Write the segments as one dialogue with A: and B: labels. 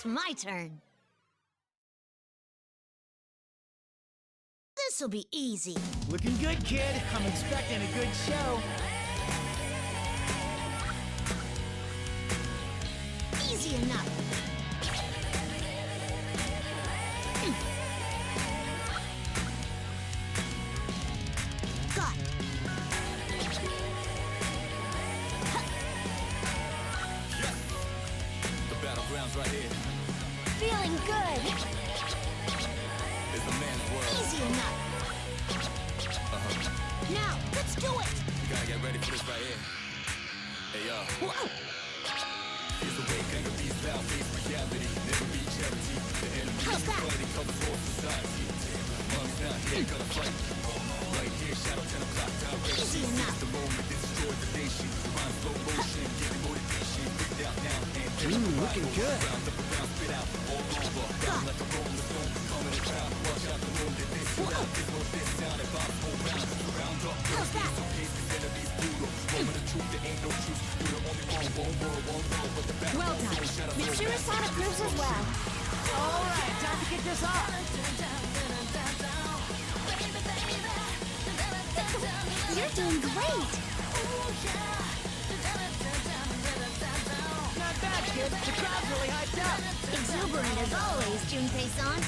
A: it's my turn. This'll be easy.
B: Looking good, kid. I'm expecting a good show.
A: Easy enough. Got it.
C: The battleground's right here.
A: Feeling good.
C: It's a man's world.
A: Easy enough. Now, let's do it.
C: You gotta get ready for this right here. Hey, yo.
A: Whoa.
C: Here's the way, gonna be foul, face reality. Never be charity. The enemy
A: How's
C: is
A: that?
C: quality covers all society. Lungs down here, gonna fight. Right here, shadow 10 o'clock, direction.
A: Easy enough.
C: The moment that destroys the nation. Rhyme slow motion, giving motivation. Picked out now, and
B: Looking good.
C: round up around, spit out all over. Down like a rolling stone, coming to crowd. Watch out the room that this you out. This will this sound and bounce all round. Round up,
A: How's that?
C: so case the enemy's brutal. Moment of truth, there ain't no truth. You're the only one, one world, but the back.
A: Well done. Mitsuru-san approves as well.
B: All right, time to kick this off.
A: You're doing great.
B: Not bad, kid. The crowd's really hyped up.
A: Exuberant as always, Junpei-san.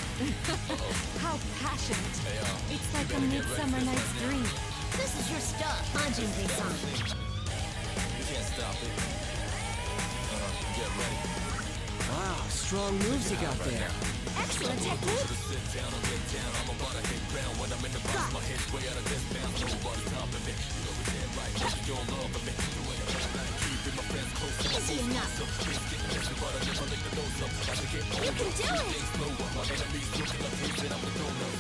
D: How passionate.
C: Hey,
D: It's like a midsummer night's dream.
A: This is your stuff, huh, Junpei-san?
C: you can't stop it. Get ready.
B: Wow, strong moves you got there.
D: Excellent technique.
C: Sit down or get down. I'm about to hit ground when I'm in the box. My head's way out of this bounds. Nobody's topping me. You know it's damn right. You don't love me. Doing it right. Keeping my friends close to my
A: Easy enough.
C: getting messy, but I never lick the nose up. As I get older,
A: You can do it.
C: things slower. My enemies looking up here, and I'm the donor.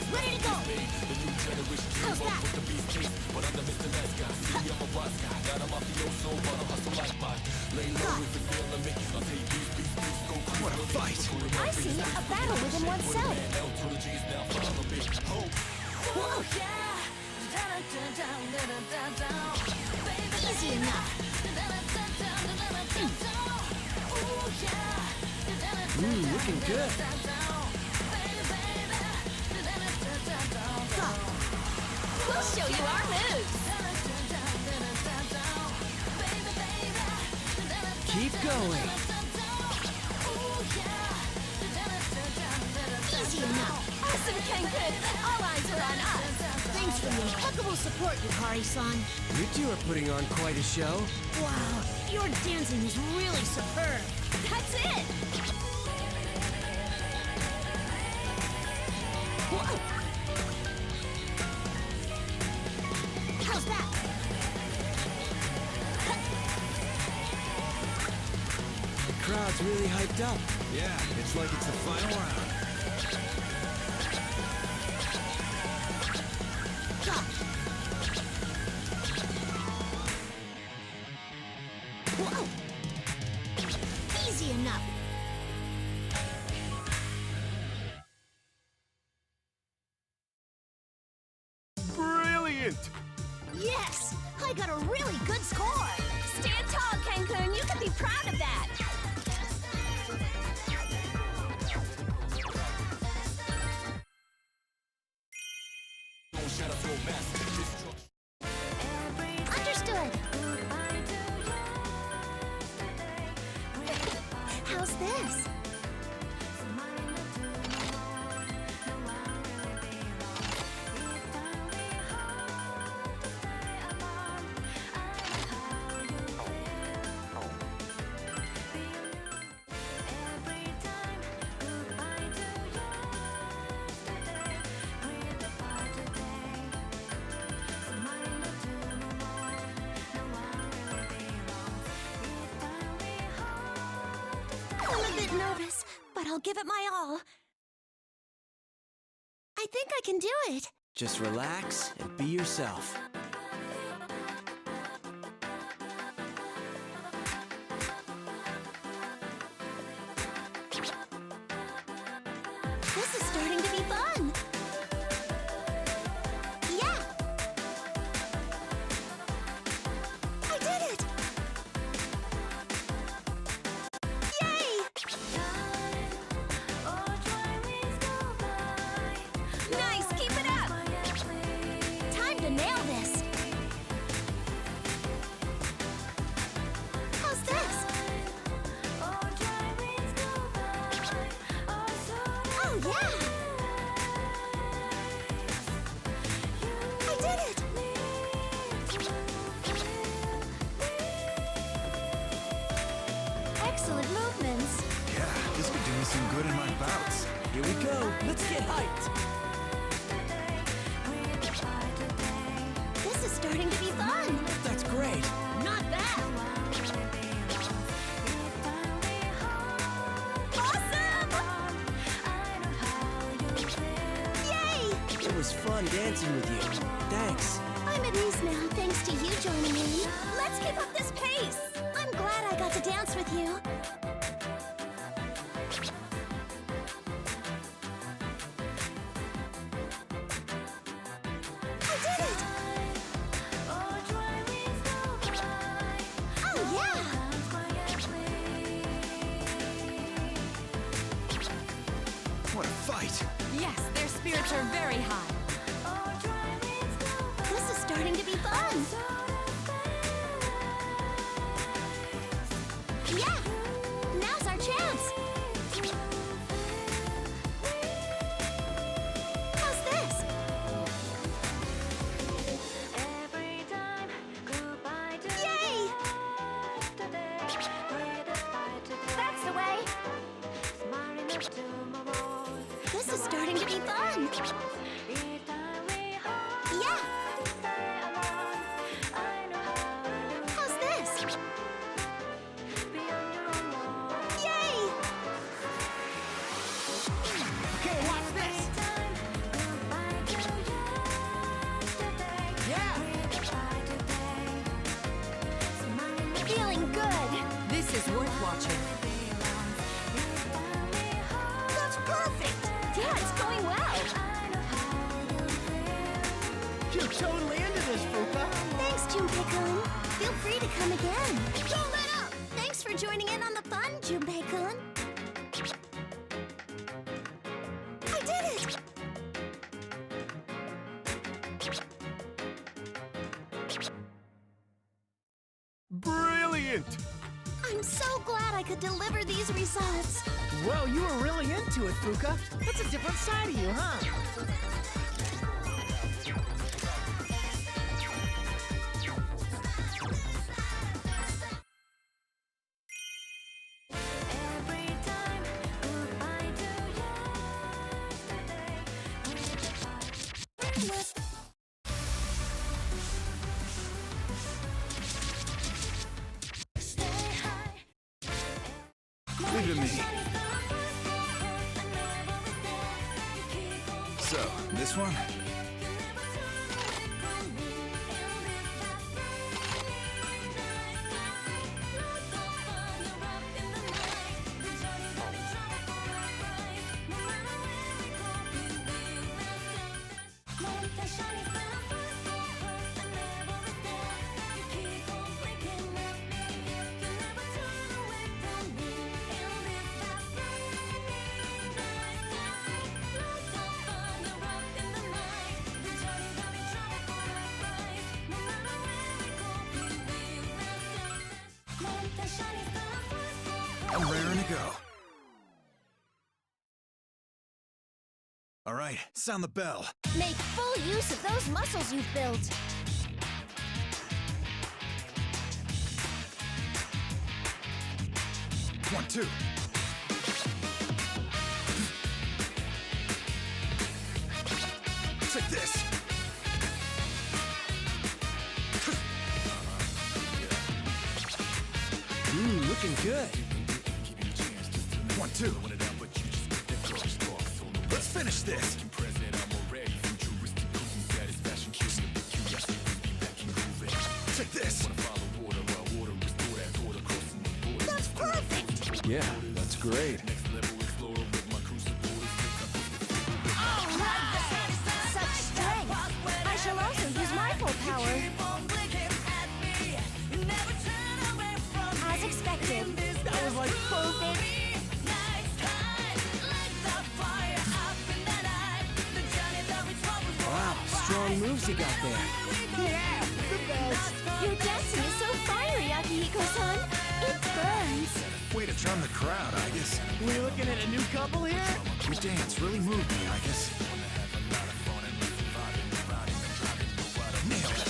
A: Ready to go.
C: The new generation
A: How's
C: came up
A: that?
C: with the beast case, but I'm the Mr. Nice Guy. See, I'm a wise guy. Got a mafioso, but I hustle like mine. Lay low if you're feeling me. I'll take these beats, go crazy.
B: What a fight.
D: I see a battle within oneself.
C: L to the G's now, follow me. Ho!
A: Easy enough.
B: Looking good.
D: We'll show you our moves.
B: Keep going.
A: Easy enough.
D: Awesome, Cancun. All eyes are on us.
A: Thanks for the impeccable support, Yukari-san.
B: You two are putting on quite a show.
A: Wow, your dancing is really superb.
D: That's it.
A: Whoa. How's that?
B: The crowd's really hyped up.
E: Yeah, it's like it's the final round.
A: Got it. Whoa. Easy enough.
E: Brilliant!
A: Yes, I got a really good score.
D: Stand tall, Cancun. You can be proud of that.
C: Shout out to a master. Destruction.
A: Understood. How's this? I'm a bit nervous, but I'll give it my all. I think I can do it.
B: Just relax and be yourself.
A: This is starting to be fun. Yeah. I did it. Yay! yeah! I did it! Excellent movements.
E: Yeah, this could do me some good in my bouts.
B: Here we go. Let's get hyped.
A: This is starting to be fun.
B: That's great.
D: Not bad.
A: Awesome! Yay!
B: It was fun dancing with you. Thanks.
A: I'm at ease now, thanks to you joining in.
D: Let's keep up this pace.
A: I'm glad I got to dance with you. I did it! Oh, yeah!
E: What a fight!
D: Yes, their spirits are very high.
A: This is starting to be fun. Yeah! Now's our chance! How's this? Yay!
D: That's the way.
A: This is starting to be fun. Yeah! How's this? Yay!
B: Okay, watch this. Yeah.
A: Feeling good.
D: This is worth watching.
A: That's perfect.
D: Yeah, it's going well.
B: You're totally into this, Fuka.
A: Thanks, Junpei-kun. Feel free to come again. Don't let up. Thanks for joining in on the fun, Junpei-kun. I did it.
E: Brilliant!
A: I'm so glad I could deliver these results.
B: Whoa, you were really into it, Fuka. That's a different side of you, huh?
E: Leave it to me. So, this one? I'm raring to go. All right, sound the bell.
A: Make full use of those muscles you've built.
E: One, two. Take this.
B: Looking good.
E: One, two. Let's finish this. Take this.
A: That's perfect.
B: Yeah, that's great.
A: Such strength. I shall also use my full power. As expected.
B: That was like perfect. Wow, strong moves you got there.
A: Yeah, the best. Your dancing is so fiery, Akihiko-san. It burns.
E: Way to charm the crowd, I guess.
B: We looking at a new couple here?
E: Your dance really moved me, Icus. Nailed it.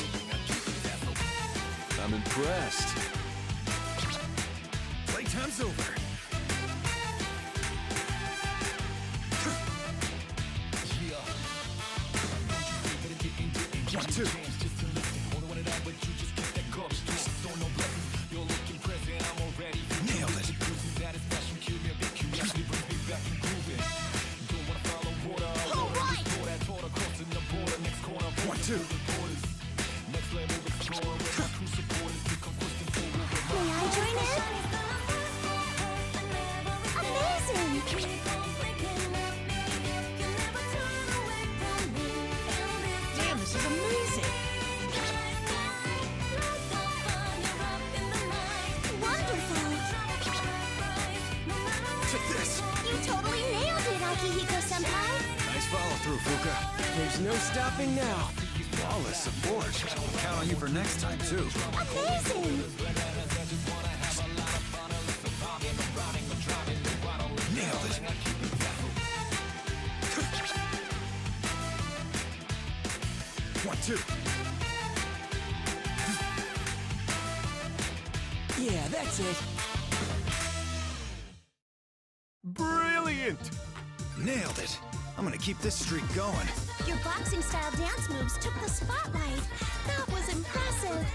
C: I'm impressed.
E: Playtime's over. One, two. Nailed it.
A: All right.
E: One, two.
A: May I join in? Amazing!
B: Damn, this is amazing.
A: Wonderful!
E: Take this.
A: You totally nailed it, Akihiko-senpai!
E: Nice follow through, Fuka.
B: There's no stopping now.
E: Flawless support. Count on you for next time, too.
A: Amazing!
E: Nailed it. One, two.
B: Yeah, that's it.
C: Brilliant!
E: Nailed it. I'm gonna keep this streak going.
A: Your boxing-style dance moves took the spotlight. That was impressive.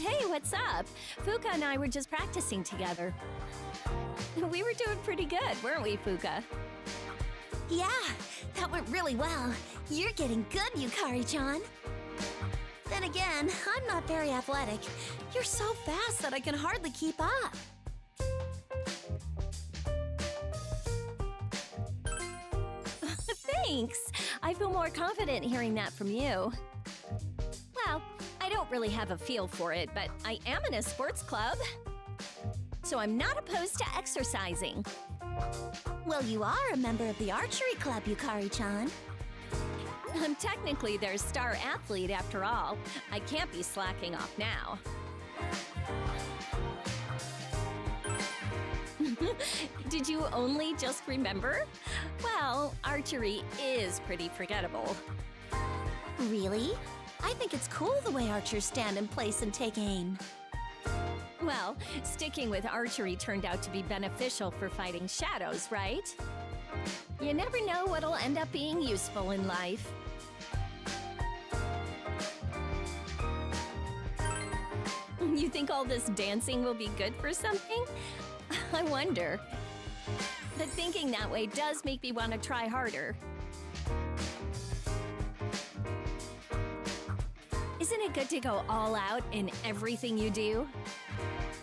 D: Hey, what's up? Fuka and I were just practicing together. We were doing pretty good, weren't we, Fuka?
A: Yeah, that went really well. You're getting good, Yukari-chan. Then again, I'm not very athletic. You're so fast that I can hardly keep up.
D: Thanks. I feel more confident hearing that from you. Well, I don't really have a feel for it, but I am in a sports club. So I'm not opposed to exercising.
A: Well, you are a member of the archery club, Yukari-chan.
D: I'm technically their star athlete after all. I can't be slacking off now. Did you only just remember? Well, archery is pretty forgettable.
A: Really? I think it's cool the way archers stand in place and take aim.
D: Well, sticking with archery turned out to be beneficial for fighting shadows, right? You never know what'll end up being useful in life. You think all this dancing will be good for something? I wonder. But thinking that way does make me want to try harder. Isn't it good to go all out in everything you do?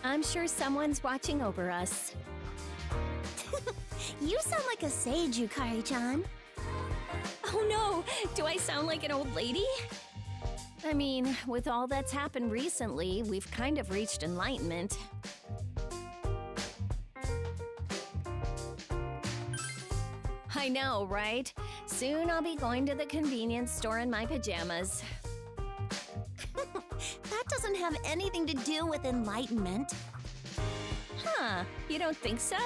D: I'm sure someone's watching over us.
A: You sound like a sage, Yukari-chan.
D: Oh no! Do I sound like an old lady? I mean, with all that's happened recently, we've kind of reached enlightenment. I know, right? Soon I'll be going to the convenience store in my pajamas.
A: That doesn't have anything to do with enlightenment.
D: Huh, you don't think so?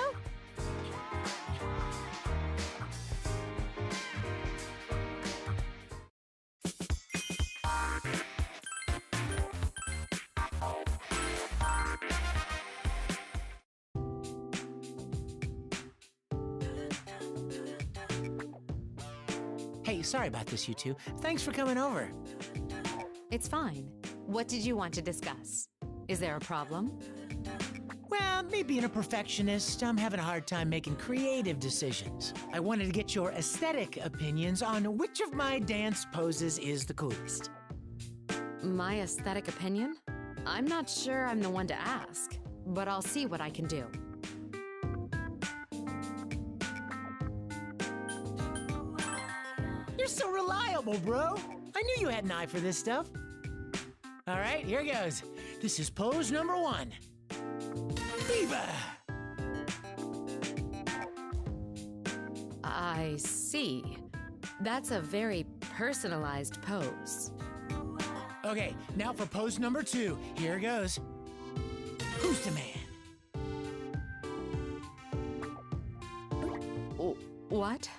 B: Hey, sorry about this, you two. Thanks for coming over.
F: It's fine. What did you want to discuss? Is there a problem?
B: Well, me being a perfectionist, I'm having a hard time making creative decisions. I wanted to get your aesthetic opinions on which of my dance poses is the coolest.
F: My aesthetic opinion? I'm not sure I'm the one to ask, but I'll see what I can do.
B: You're so reliable, bro. I knew you had an eye for this stuff. All right, here goes. This is pose number 1. Diva!
F: I see. That's a very personalized pose.
B: Okay, now for pose number 2. Here goes. Who's the man?
F: What?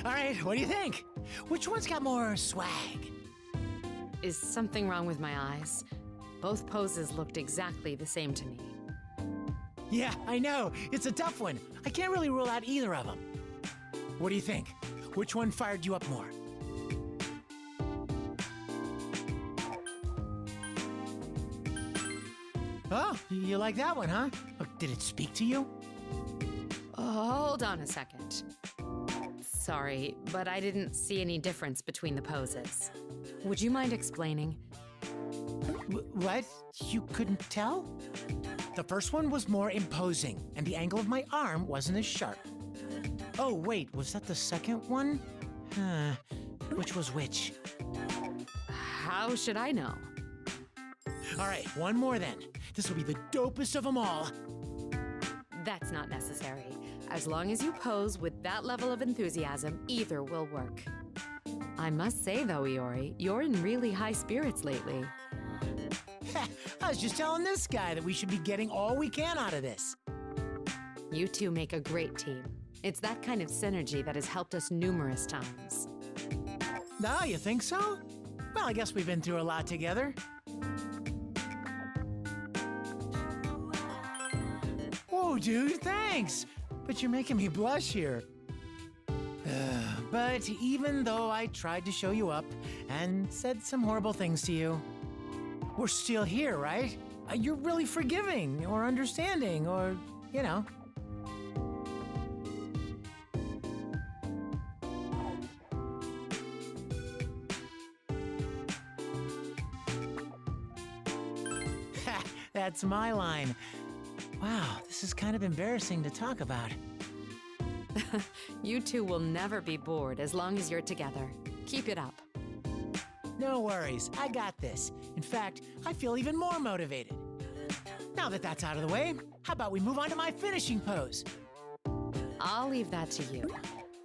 B: All right, what do you think? Which one's got more swag?
F: Is something wrong with my eyes? Both poses looked exactly the same to me.
B: Yeah, I know. It's a tough one. I can't really rule out either of them. What do you think? Which one fired you up more? Oh, you like that one, huh? Oh, did it speak to you?
F: Hold on a second. Sorry, but I didn't see any difference between the poses. Would you mind explaining?
B: What? You couldn't tell? The first one was more imposing, and the angle of my arm wasn't as sharp. Oh, wait, was that the second one? Which was which?
F: How should I know?
B: All right, one more then. This will be the dopest of them all.
F: That's not necessary. As long as you pose with that level of enthusiasm, either will work. I must say, though, Iori, you're in really high spirits lately.
B: I was just telling this guy that we should be getting all we can out of this.
F: You two make a great team. It's that kind of synergy that has helped us numerous times.
B: Oh, you think so? Well, I guess we've been through a lot together. Whoa, dude, thanks! But you're making me blush here. But even though I tried to show you up and said some horrible things to you, we're still here, right? You're really forgiving or understanding or, you know. That's my line. Wow, this is kind of embarrassing to talk about.
F: You two will never be bored as long as you're together. Keep it up.
B: No worries, I got this. In fact, I feel even more motivated. Now that that's out of the way, how about we move on to my finishing pose?
F: I'll leave that to you.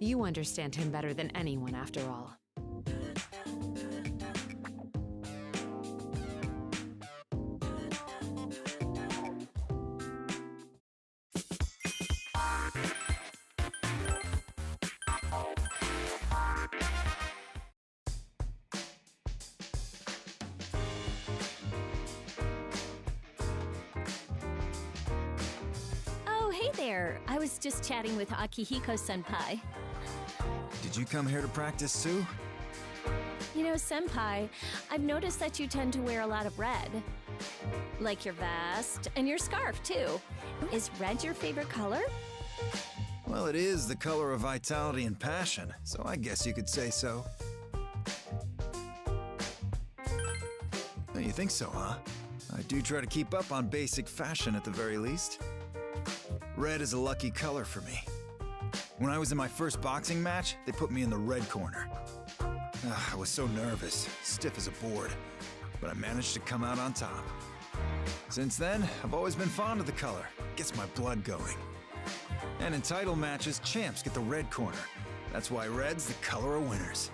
F: You understand him better than anyone, after all.
D: Oh, hey there. I was just chatting with Akihiko-senpai.
E: Did you come here to practice too?
D: You know, senpai, I've noticed that you tend to wear a lot of red. Like your vest and your scarf, too. Is red your favorite color?
E: Well, it is the color of vitality and passion, so I guess you could say so. Oh, you think so, huh? I do try to keep up on basic fashion at the very least. Red is a lucky color for me. When I was in my first boxing match, they put me in the red corner. I was so nervous, stiff as a board, but I managed to come out on top. Since then, I've always been fond of the color. It gets my blood going. And in title matches, champs get the red corner. That's why red's the color of winners.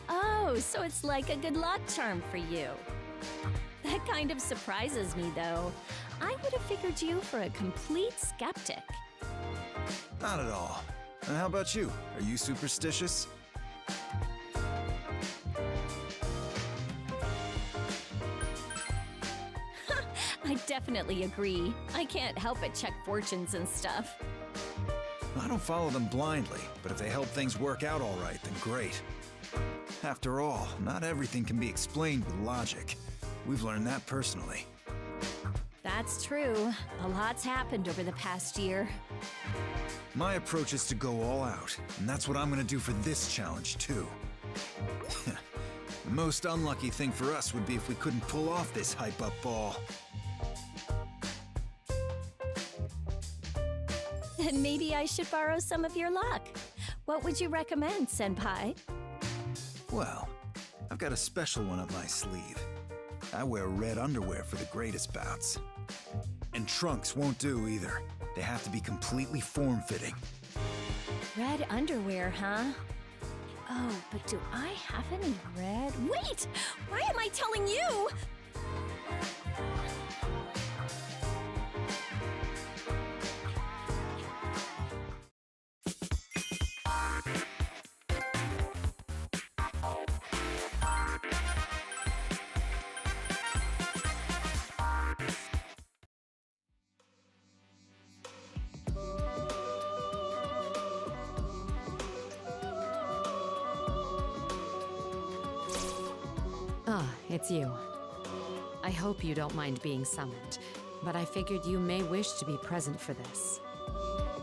D: Oh, so it's like a good luck charm for you. That kind of surprises me, though. I would have figured you for a complete skeptic.
E: Not at all. And how about you? Are you superstitious?
D: I definitely agree. I can't help but check fortunes and stuff.
E: I don't follow them blindly, but if they help things work out all right, then great. After all, not everything can be explained with logic. We've learned that personally.
D: That's true. A lot's happened over the past year.
E: My approach is to go all out, and that's what I'm gonna do for this challenge, too. The most unlucky thing for us would be if we couldn't pull off this hype-up ball.
D: Then maybe I should borrow some of your luck. What would you recommend, Senpai?
E: Well, I've got a special one up my sleeve. I wear red underwear for the greatest bouts. And trunks won't do either. They have to be completely form-fitting.
D: Red underwear, huh? Oh, but do I have any red? Wait! Why am I telling you?
F: Ah, it's you. I hope you don't mind being summoned, but I figured you may wish to be present for this.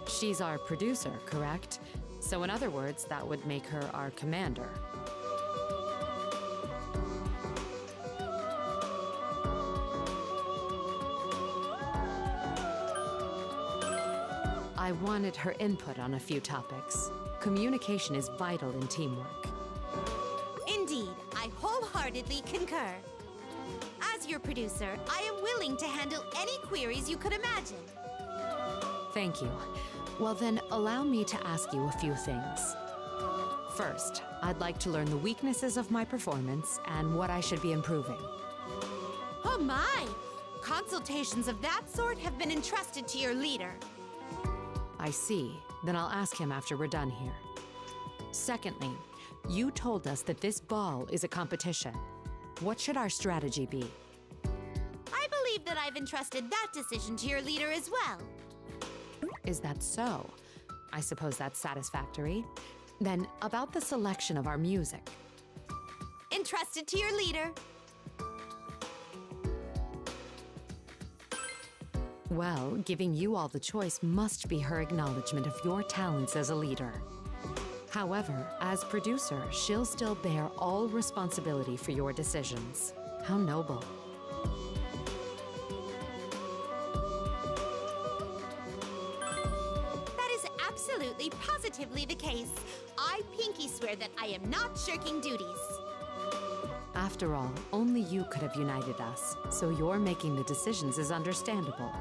F: She's our producer, correct? So in other words, that would make her our commander. I wanted her input on a few topics. Communication is vital in teamwork.
G: Indeed, I wholeheartedly concur. As your producer, I am willing to handle any queries you could imagine.
F: Thank you. Well then, allow me to ask you a few things. First, I'd like to learn the weaknesses of my performance and what I should be improving.
G: Oh my! Consultations of that sort have been entrusted to your leader.
F: I see. Then I'll ask him after we're done here. Secondly, you told us that this ball is a competition. What should our strategy be?
G: I believe that I've entrusted that decision to your leader as well.
F: Is that so? I suppose that's satisfactory. Then, about the selection of our music.
G: Entrusted to your leader.
F: Well, giving you all the choice must be her acknowledgement of your talents as a leader. However, as producer, she'll still bear all responsibility for your decisions. How noble.
G: That is absolutely, positively the case. I pinky swear that I am not shirking duties.
F: After all, only you could have united us, so your making the decisions is understandable.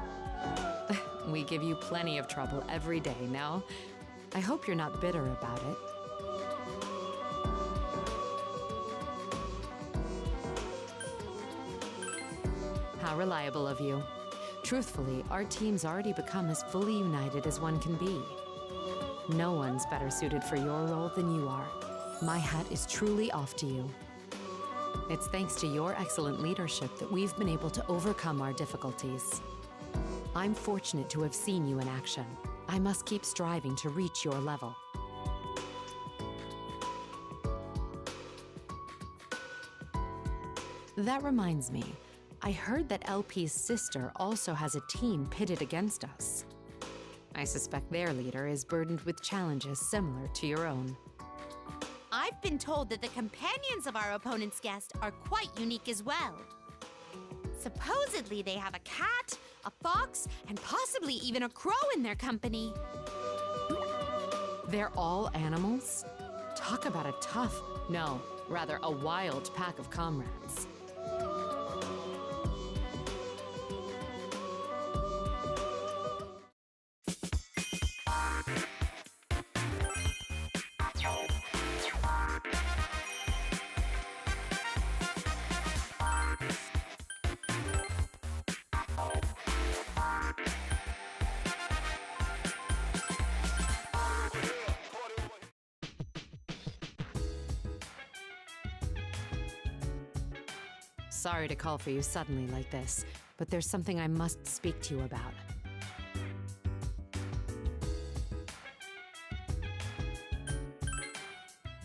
F: We give you plenty of trouble every day, no? I hope you're not bitter about it. How reliable of you. Truthfully, our team's already become as fully united as one can be. No one's better suited for your role than you are. My hat is truly off to you. It's thanks to your excellent leadership that we've been able to overcome our difficulties. I'm fortunate to have seen you in action. I must keep striving to reach your level. That reminds me, I heard that LP's sister also has a team pitted against us. I suspect their leader is burdened with challenges similar to your own.
G: I've been told that the companions of our opponent's guest are quite unique as well. Supposedly they have a cat, a fox, and possibly even a crow in their company.
F: They're all animals? Talk about a tough, no, rather a wild pack of comrades. Sorry to call for you suddenly like this, but there's something I must speak to you about.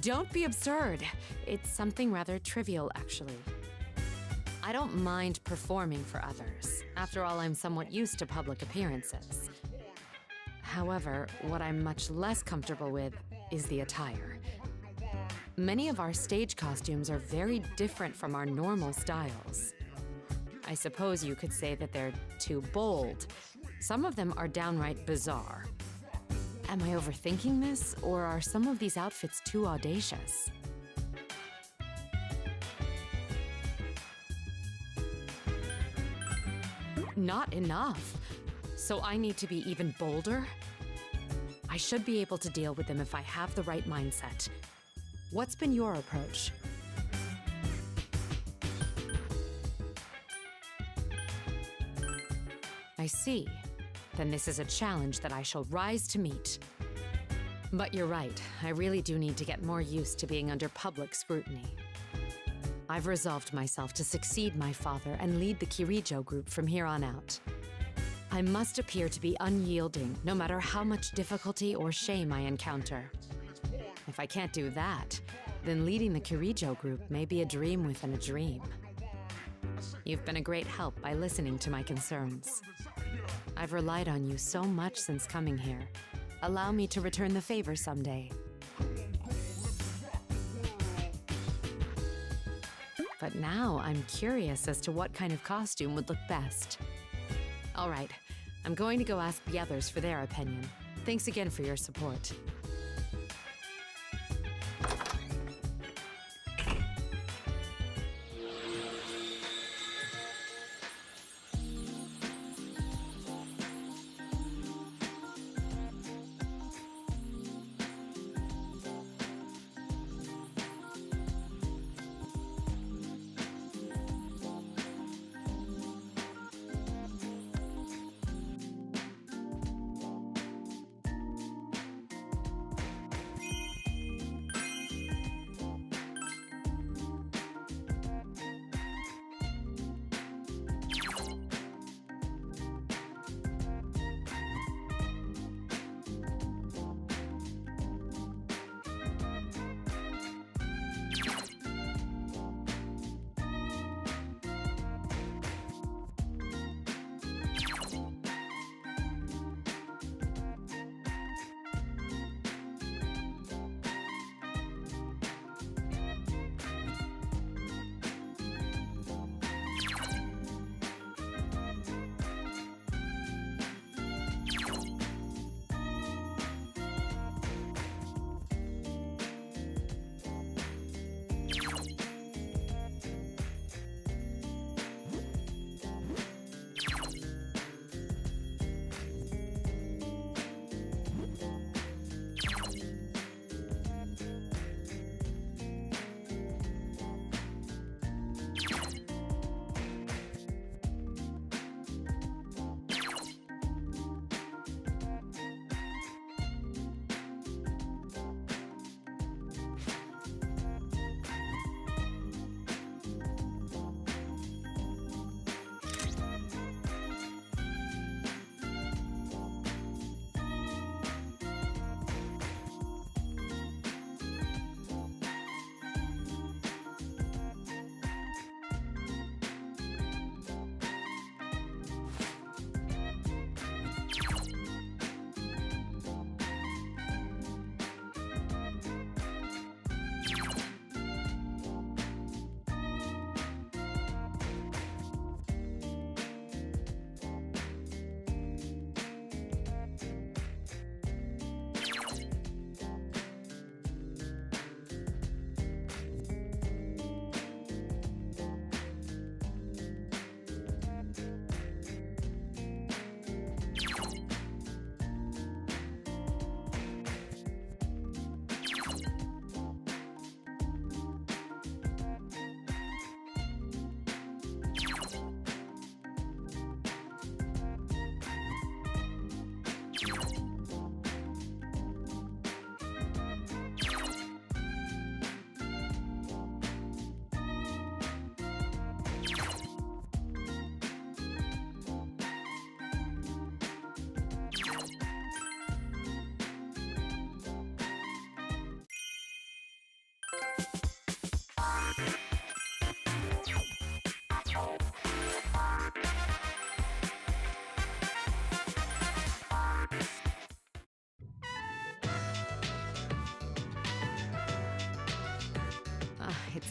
F: Don't be absurd. It's something rather trivial, actually. I don't mind performing for others. After all, I'm somewhat used to public appearances. However, what I'm much less comfortable with is the attire. Many of our stage costumes are very different from our normal styles. I suppose you could say that they're too bold. Some of them are downright bizarre. Am I overthinking this, or are some of these outfits too audacious? Not enough. So I need to be even bolder? I should be able to deal with them if I have the right mindset. What's been your approach? I see. Then this is a challenge that I shall rise to meet. But you're right, I really do need to get more used to being under public scrutiny. I've resolved myself to succeed my father and lead the Kirijo group from here on out. I must appear to be unyielding, no matter how much difficulty or shame I encounter. If I can't do that, then leading the Kirijo group may be a dream within a dream. You've been a great help by listening to my concerns. I've relied on you so much since coming here. Allow me to return the favor someday. But now I'm curious as to what kind of costume would look best. All right, I'm going to go ask the others for their opinion. Thanks again for your support.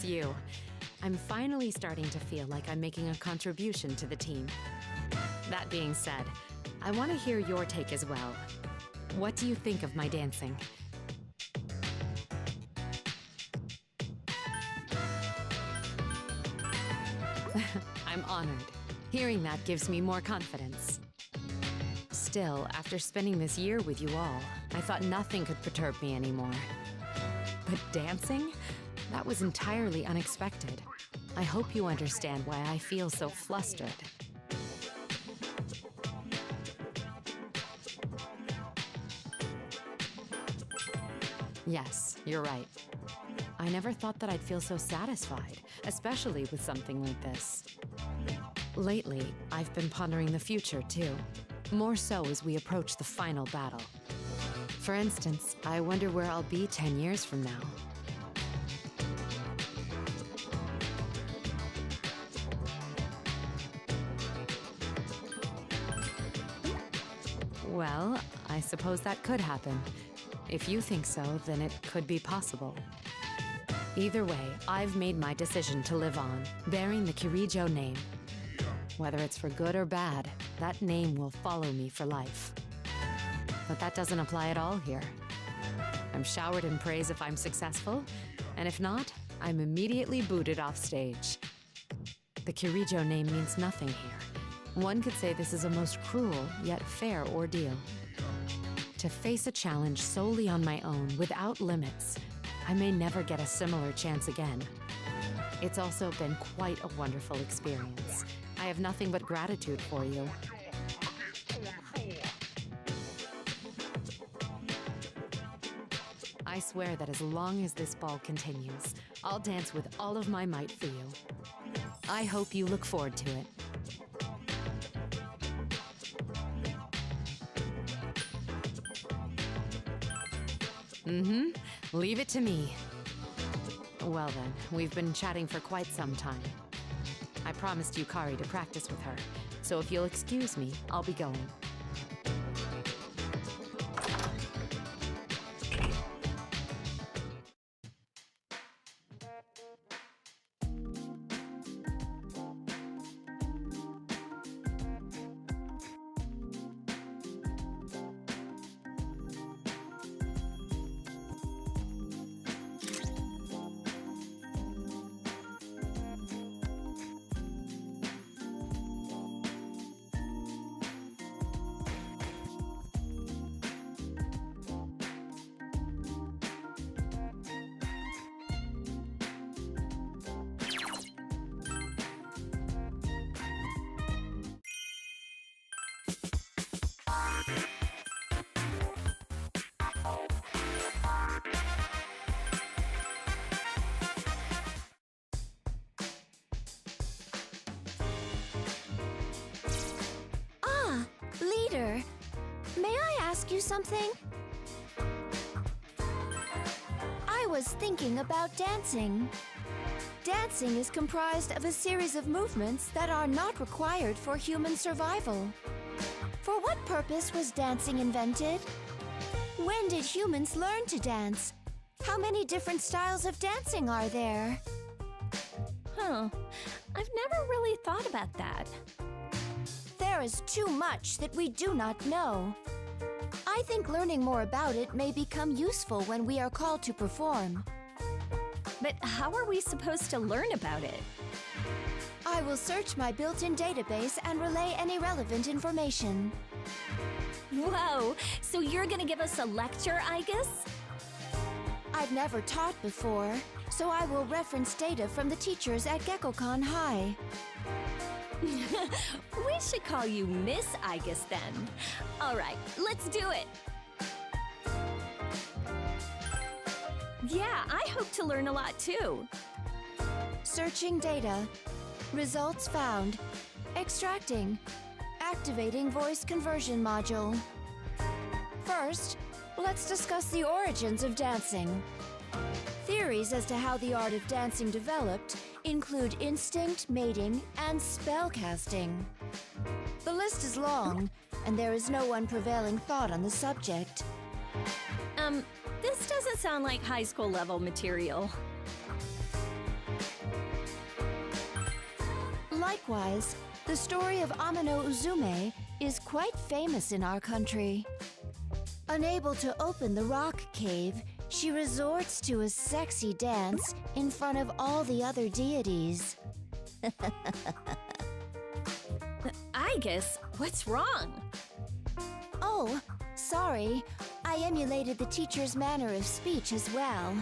F: it's you. I'm finally starting to feel like I'm making a contribution to the team. That being said, I want to hear your take as well. What do you think of my dancing? I'm honored. Hearing that gives me more confidence. Still, after spending this year with you all, I thought nothing could perturb me anymore. But dancing? That was entirely unexpected. I hope you understand why I feel so flustered. Yes, you're right. I never thought that I'd feel so satisfied, especially with something like this. Lately, I've been pondering the future, too. More so as we approach the final battle. For instance, I wonder where I'll be 10 years from now. Well, I suppose that could happen. If you think so, then it could be possible. Either way, I've made my decision to live on, bearing the Kirijo name. Whether it's for good or bad, that name will follow me for life. But that doesn't apply at all here. I'm showered in praise if I'm successful, and if not, I'm immediately booted off stage. The Kirijo name means nothing here. One could say this is a most cruel, yet fair ordeal. To face a challenge solely on my own, without limits, I may never get a similar chance again. It's also been quite a wonderful experience. I have nothing but gratitude for you. I swear that as long as this ball continues, I'll dance with all of my might for you. I hope you look forward to it. Leave it to me. Well then, we've been chatting for quite some time. I promised Yukari to practice with her, so if you'll excuse me, I'll be going.
A: Leader, may I ask you something? I was thinking about dancing. Dancing is comprised of a series of movements that are not required for human survival. For what purpose was dancing invented? When did humans learn to dance? How many different styles of dancing are there?
D: Huh. I've never really thought about that.
A: There is too much that we do not know. I think learning more about it may become useful when we are called to perform.
D: But how are we supposed to learn about it?
A: I will search my built-in database and relay any relevant information.
D: Whoa, so you're gonna give us a lecture, I guess?
A: I've never taught before, so I will reference data from the teachers at GeckoCon High.
D: We should call you Miss Igus then. All right, let's do it. Yeah, I hope to learn a lot too.
A: Searching data. Results found. Extracting. Activating voice conversion module. First, let's discuss the origins of dancing. Theories as to how the art of dancing developed include instinct, mating, and spellcasting. The list is long, and there is no one prevailing thought on the subject.
D: This doesn't sound like high school level material.
H: Likewise, the story of Amano Uzume is quite famous in our country. Unable to open the rock cave, she resorts to a sexy dance in front of all the other deities.
D: Aigis, what's wrong?
H: Oh, sorry. I emulated the teacher's manner of speech as well.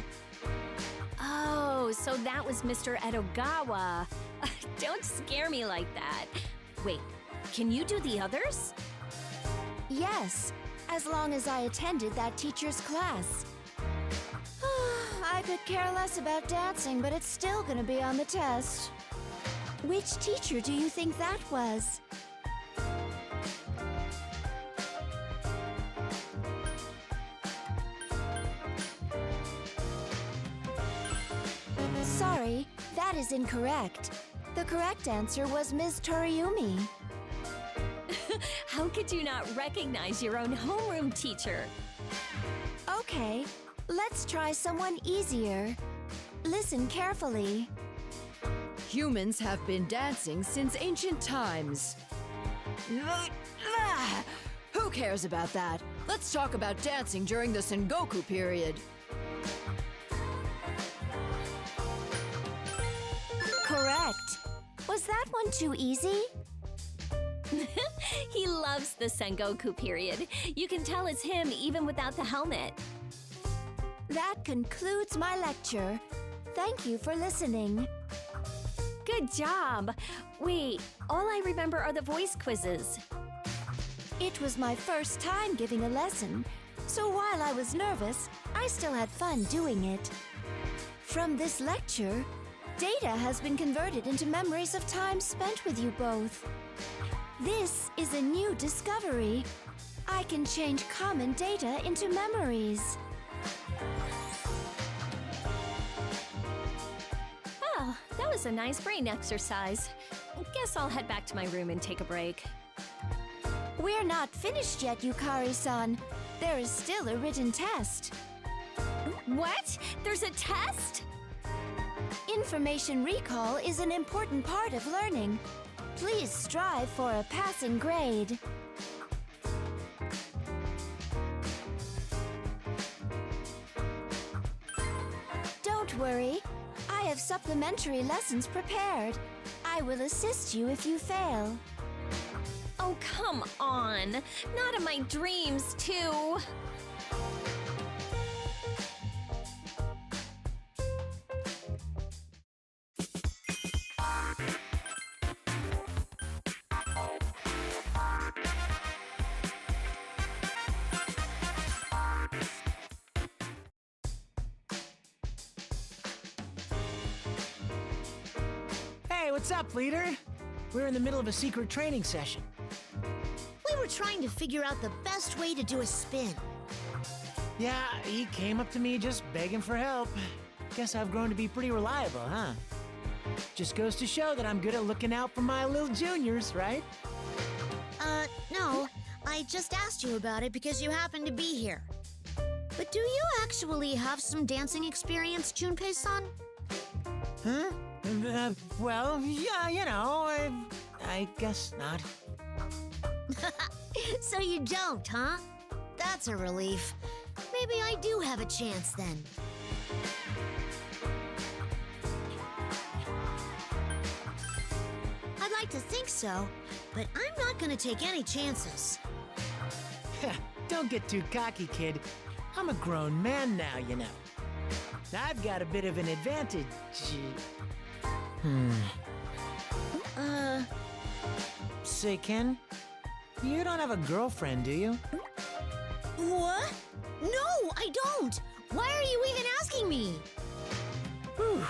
D: Oh, so that was Mr. Edogawa. Don't scare me like that. Wait, can you do the others?
H: Yes, as long as I attended that teacher's class. I could care less about dancing, but it's still gonna be on the test. Which teacher do you think that was? Sorry, that is incorrect. The correct answer was Ms. Toriumi.
D: How could you not recognize your own homeroom teacher?
H: Okay, let's try someone easier. Listen carefully.
I: Humans have been dancing since ancient times. Who cares about that? Let's talk about dancing during the Sengoku period.
H: Correct. Was that one too easy?
D: He loves the Sengoku period. You can tell it's him even without the helmet.
H: That concludes my lecture. Thank you for listening.
D: Good job. Wait, all I remember are the voice quizzes.
H: It was my first time giving a lesson, so while I was nervous, I still had fun doing it. From this lecture, data has been converted into memories of time spent with you both. This is a new discovery. I can change common data into memories.
D: Well, that was a nice brain exercise. Guess I'll head back to my room and take a break.
H: We're not finished yet, Yukari-san. There is still a written test.
D: What? There's a test?
H: Information recall is an important part of learning. Please strive for a passing grade. Don't worry. I have supplementary lessons prepared. I will assist you if you fail.
D: Oh, come on. Not in my dreams, too.
B: Hey, what's up, leader? We're in the middle of a secret training session.
J: We were trying to figure out the best way to do a spin.
B: Yeah, he came up to me just begging for help. Guess I've grown to be pretty reliable, huh? Just goes to show that I'm good at looking out for my little juniors, right?
J: No. I just asked you about it because you happen to be here. But do you actually have some dancing experience, Junpei-san?
B: Huh? Well, yeah, you know, I guess not.
J: So you don't, huh? That's a relief. Maybe I do have a chance then. I'd like to think so, but I'm not gonna take any chances.
B: Don't get too cocky, kid. I'm a grown man now, you know. I've got a bit of an advantage. Say, Ken, you don't have a girlfriend, do you?
J: What? No, I don't! Why are you even asking me?
B: Whew.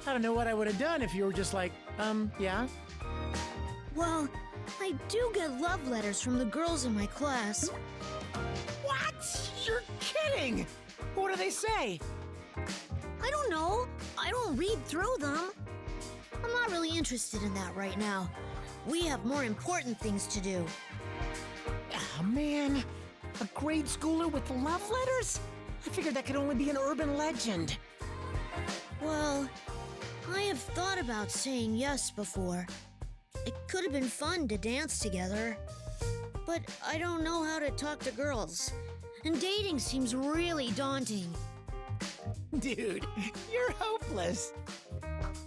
B: I don't know what I would have done if you were just like, yeah?
J: Well, I do get love letters from the girls in my class.
B: What? You're kidding! What do they say?
J: I don't know. I don't read through them. I'm not really interested in that right now. We have more important things to do.
B: Oh, man. A grade schooler with love letters? I figured that could only be an urban legend.
J: Well, I have thought about saying yes before. It could have been fun to dance together. But I don't know how to talk to girls. And dating seems really daunting.
B: Dude, you're hopeless.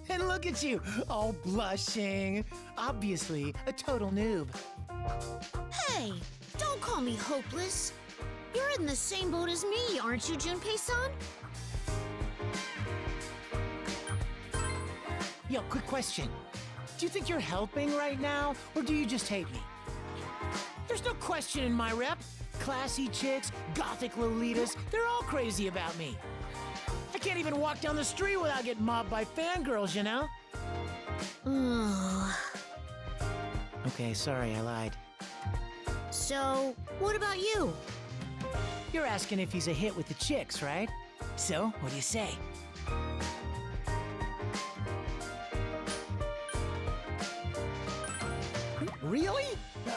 B: And look at you, all blushing. Obviously, a total noob.
J: Hey, don't call me hopeless. You're in the same boat as me, aren't you, Junpei-san?
B: Yo, quick question. Do you think you're helping right now, or do you just hate me? There's no question in my rep. Classy chicks, gothic lolitas, they're all crazy about me. I can't even walk down the street without getting mobbed by fangirls, you know? Okay, sorry, I lied.
J: So, what about you?
B: You're asking if he's a hit with the chicks, right? So, what do you say? Really?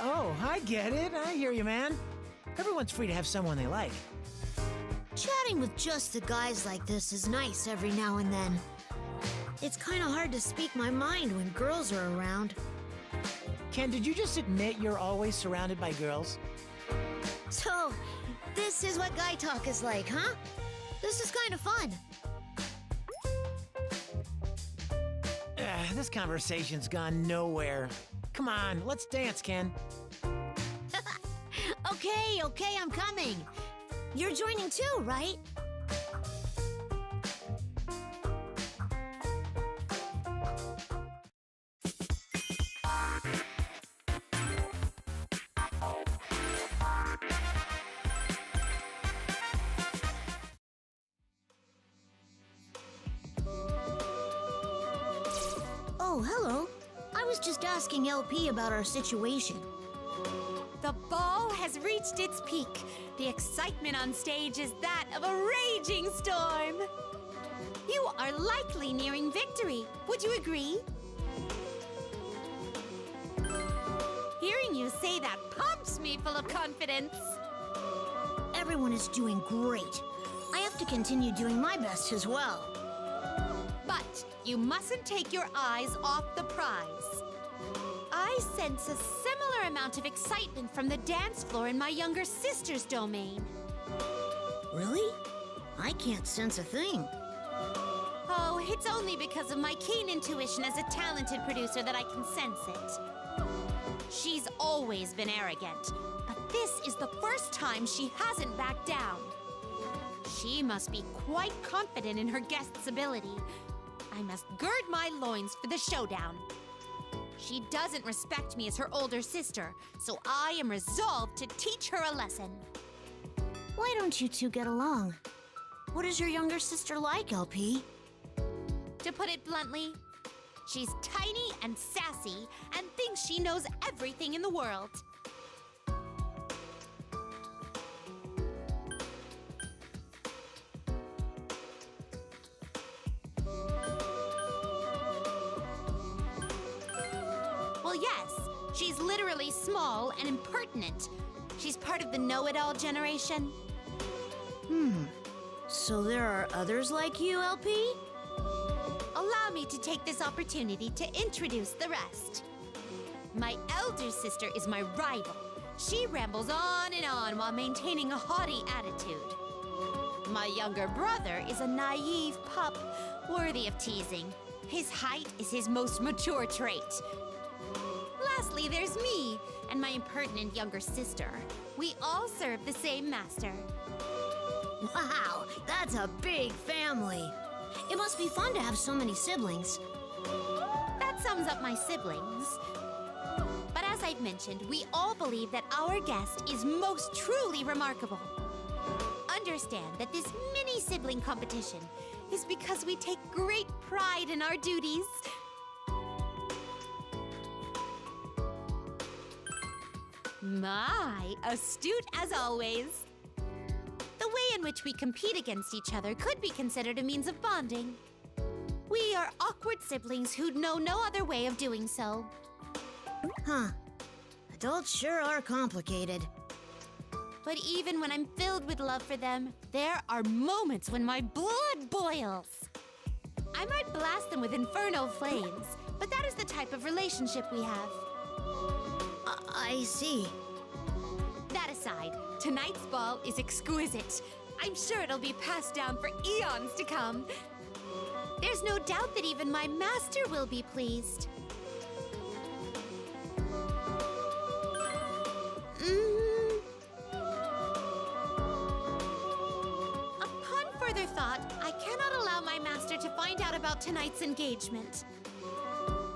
B: Oh, I get it. I hear you, man. Everyone's free to have someone they like.
J: Chatting with just the guys like this is nice every now and then. It's kind of hard to speak my mind when girls are around.
B: Ken, did you just admit you're always surrounded by girls?
J: So, this is what guy talk is like, huh? This is kind of fun.
B: This conversation's gone nowhere. Come on, let's dance, Ken.
J: Okay, I'm coming. You're joining too, right? Oh, hello. I was just asking LP about our situation.
G: The ball has reached its peak. The excitement on stage is that of a raging storm. You are likely nearing victory. Would you agree? Hearing you say that pumps me full of confidence.
J: Everyone is doing great. I have to continue doing my best as well.
G: But you mustn't take your eyes off the prize. I sense a similar amount of excitement from the dance floor in my younger sister's domain.
J: Really? I can't sense a thing.
G: Oh, it's only because of my keen intuition as a talented producer that I can sense it. She's always been arrogant, but this is the first time she hasn't backed down. She must be quite confident in her guest's ability. I must gird my loins for the showdown. She doesn't respect me as her older sister, so I am resolved to teach her a lesson.
J: Why don't you two get along? What is your younger sister like, LP?
G: To put it bluntly, she's tiny and sassy and thinks she knows everything in the world. Well, yes, she's literally small and impertinent. She's part of the know-it-all generation.
J: So there are others like you, LP?
G: Allow me to take this opportunity to introduce the rest. My elder sister is my rival. She rambles on and on while maintaining a haughty attitude. My younger brother is a naive pup, worthy of teasing. His height is his most mature trait. Lastly, there's me and my impertinent younger sister. We all serve the same master.
J: Wow, that's a big family. It must be fun to have so many siblings.
G: That sums up my siblings. But as I've mentioned, we all believe that our guest is most truly remarkable. Understand that this mini-sibling competition is because we take great pride in our duties. My, astute as always. The way in which we compete against each other could be considered a means of bonding. We are awkward siblings who'd know no other way of doing so.
J: Huh. Adults sure are complicated.
G: But even when I'm filled with love for them, there are moments when my blood boils. I might blast them with infernal flames, but that is the type of relationship we have.
J: I see.
G: That aside, tonight's ball is exquisite. I'm sure it'll be passed down for eons to come. There's no doubt that even my master will be pleased. Upon further thought, I cannot allow my master to find out about tonight's engagement.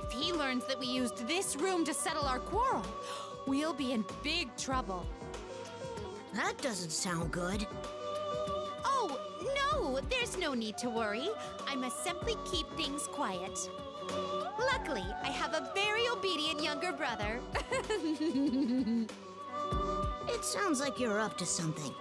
G: If he learns that we used this room to settle our quarrel, we'll be in big trouble.
J: That doesn't sound good.
G: Oh, no, there's no need to worry. I must simply keep things quiet. Luckily, I have a very obedient younger brother.
J: It sounds like you're up to something.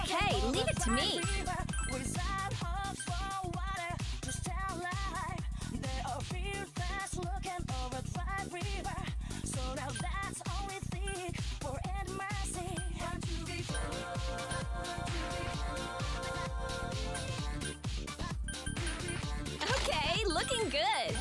D: Okay, leave it to me. Okay, looking good.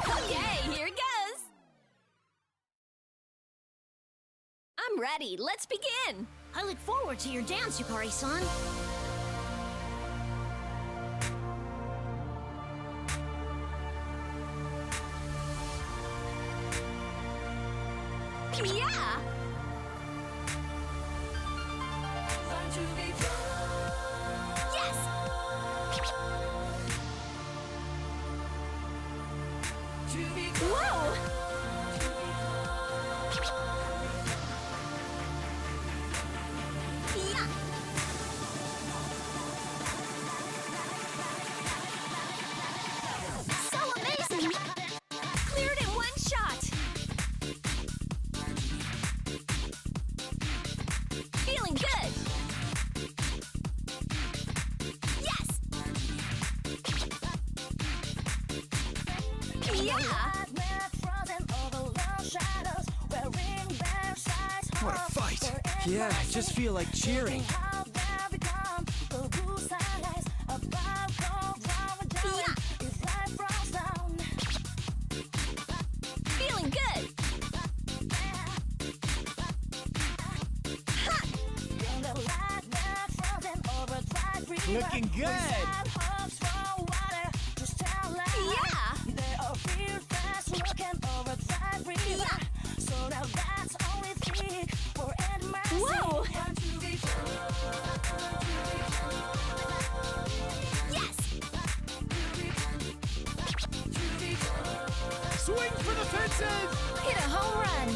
D: Okay, here it goes. I'm ready. Let's begin.
J: I look forward to your dance, Yukari-san.
D: Yeah. Yes. Whoa. Yeah. So amazing. Cleared in one shot. Feeling good. Yes. Yeah.
E: What a fight!
B: Yeah, I just feel like cheering.
D: Yeah. Feeling good. Ha.
B: Looking good.
D: Yeah. Yeah. Whoa. Yes.
B: Swing for the fences!
D: Hit a home run.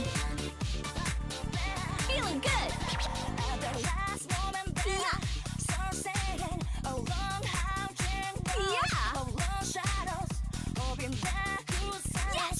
D: Feeling good. Yeah. Yeah. Yes.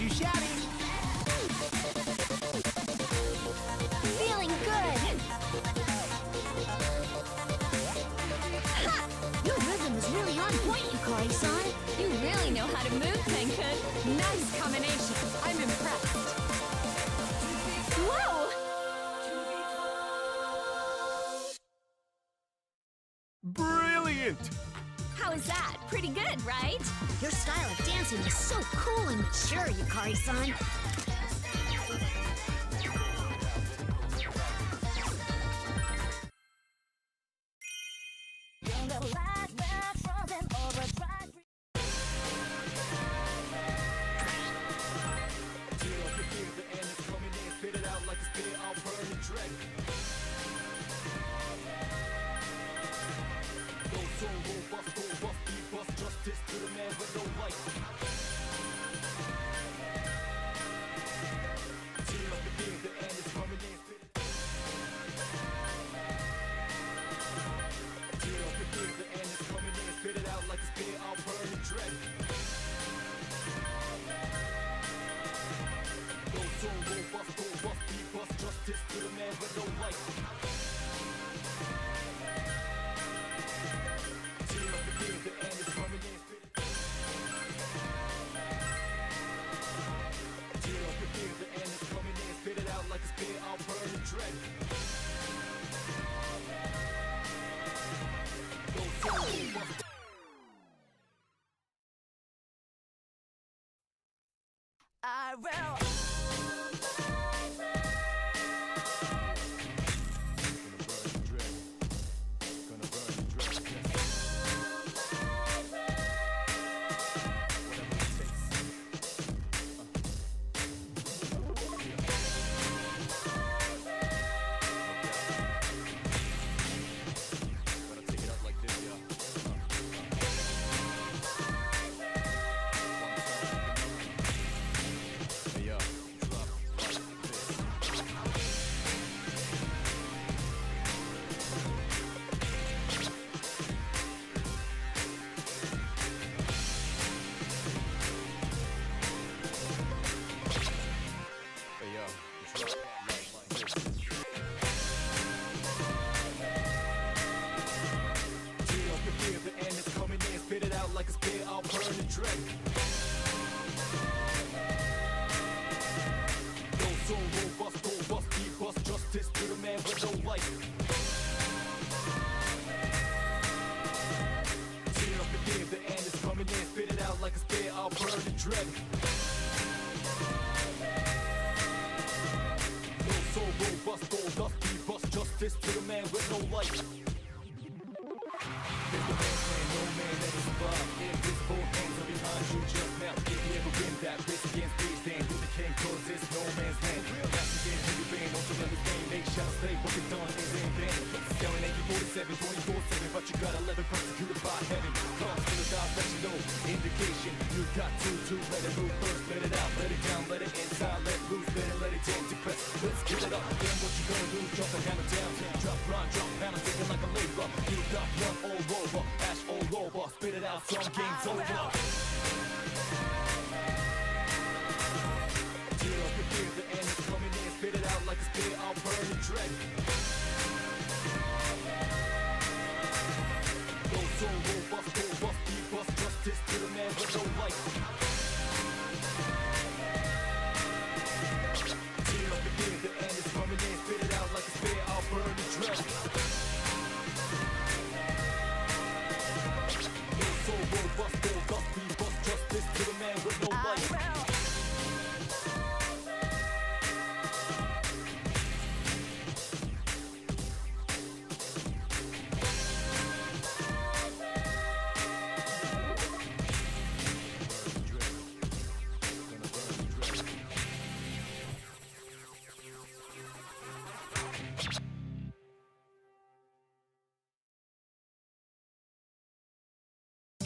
B: too shabby.
H: Feeling good. Ha! Your rhythm is really on point, Yukari-san.
D: You really know how to move, Tenkun.
F: Nice combination. I'm impressed.
D: Whoa!
C: Brilliant!
D: How is that? Pretty good, right?
J: Your style of dancing is so cool and mature, Yukari-san.
I: I will.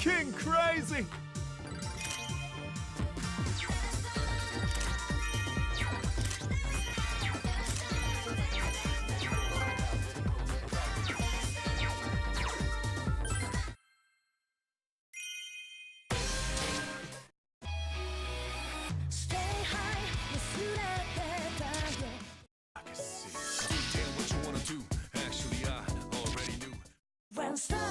C: King Crazy!
H: Stay
K: Don't stop.